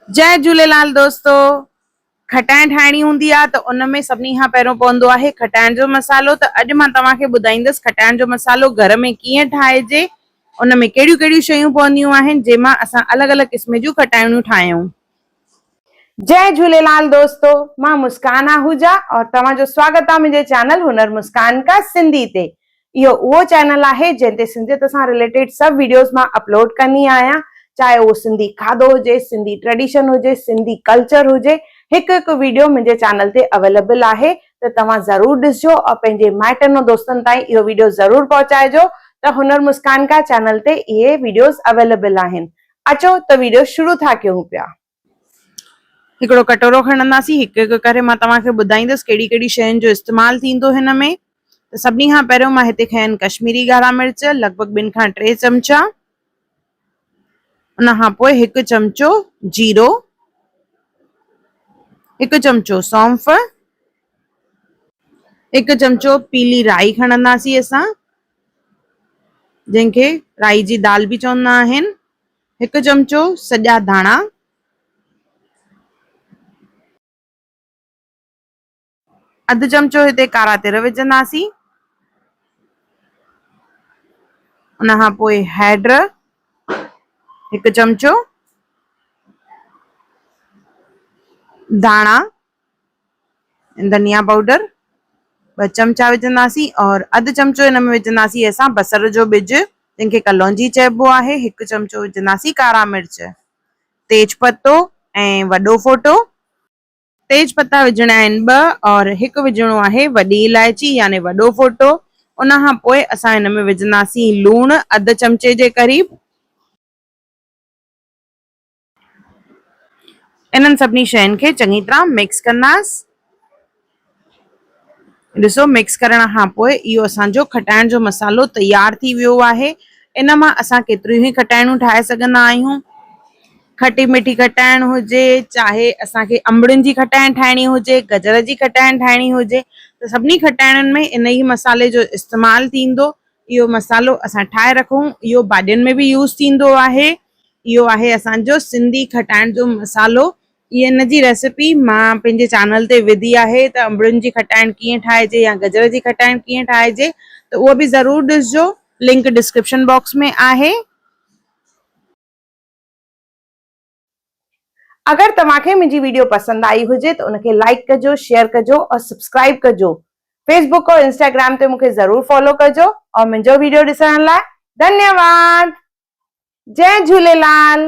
जय झूलेलाल दोस्तों। खटाइण ठाहिणी हूंदी आहे त उन में सभिनी खां पहिरियों पवंदो आहे खटाइण जो मसालो। त अॼु मां तव्हांखे ॿुधाईंदसि खटाइण जो मसालो घर में कीअं ठाहिजे, उन में कहिड़ियूं कहिड़ियूं शयूं पवंदियूं आहिनि जंहिंमां असां अलॻि अलॻि क़िस्म जूं खटाइणूं ठाहियूं। जय झूलेलाल दोस्तों, मां मुस्कान आहूजा और तव्हांजो स्वागत आहे मुंहिंजे चैनल हुनर मुस्कान का सिंधी ते। इहो उहो चैनल आहे जंहिं ते सिंधियत सां रिलेटेड सभु वीडियोस मां अपलोड कंदी आहियां, चाहे उहो सिंधी खाधो हुजे, सिंधी ट्रेडिशन हुजे, सिंधी कल्चर हुजे। हिकु हिकु वीडियो मुंहिंजे चैनल ते अवेलेबल आहे, त तव्हां ज़रूर ॾिसजो और पंहिंजे माइटनि और दोस्तनि ताईं इहो वीडियो ज़रूर पहुचाइजो त हुनर मुस्कान का चैनल ते इहे वीडियोस अवेलेबल आहिनि। अचो त वीडियो शुरू था कयूं पिया। हिकिड़ो कटोरो खणंदासीं, हिकु हिकु करे मां तव्हांखे ॿुधाईंदसि कहिड़ी कहिड़ी शयुनि जो इस्तेमालु थींदो हिन में। त सभिनी खां पहिरियों मां हिते खया आहिनि कश्मीरी ॻाढ़ा मिर्च, लॻभॻि 2 खां 3 चमचा। उन खां पोइ 1 चमचो जीरो, 1 चमचो सौंफ, 1 चमचो पीली राई खणंदासीं असां, जंहिंखे राई जी दाल बि चवंदा आहिनि, 1 चमचो सॼा धाणा, अधु चमचो हिते कारा तिर विझंदासीं। उन खां पोइ हैड 1 चमचो, धाणा धनिया पाउडर 2 चमचा विझंदासीं और अधु चमचो हिन में विझंदासीं असां बसर जो बिज, जंहिंखे कलौंजी चइबो आहे। 1 चमचो विझंदासीं कारा मिर्च, तेज पत्तो ऐं वॾो फोटो। तेज पत्ता विझणा आहिनि 2 और 1 विझणो आहे वॾी इलायची यानी वॾो फोटो। उन खां पोइ असां हिन में विझंदासीं लूणु अधु चमचे जे क़रीब। इन्हनि सभिनी शयुनि खे चङी तरह मिक्स कंदासीं। ॾिसो, मिक्स करण खां पोइ इहो असांजो खटाइण जो मसालो तयार थी वियो आहे। इन मां असां केतिरियूं ई खटाइणूं ठाहे सघंदा आहियूं। खटी मिठी खटाइण हुजे, चाहे असांखे अंबड़ियुनि जी खटाइण ठाहिणी हुजे, गजर जी खटाइण ठाहिणी हुजे, त सभिनी खटाइणनि में इन ई मसाले जो इस्तेमालु थींदो। इहो मसालो असां ठाहे रखूं, इहो भाॼियुनि में बि यूज़ थींदो आहे। इहो आहे असांजो सिंधी खटाइण जो मसालो। इन जी रेसिपी मां पंहिंजे चैनल ते विधी आहे, त अंबड़ियुनि जी खटाइण कीअं ठाहिजे या गजर जी खटाइण कीअं ठाहिजे, त उहो बि ज़रूर ॾिसजो। लिंक डिस्क्रिप्शन बॉक्स में आहे। अगर तव्हांखे मुंहिंजी वीडियो पसंद आई हुजे त उनखे लाइक कजो, शेयर कजो और सब्सक्राइब कजो। फेसबुक और इंस्टाग्राम ते मूंखे ज़रूर फॉलो कजो और मुंहिंजो वीडियो ॾिसण लाइ धन्यवाद। जय झूलेलाल।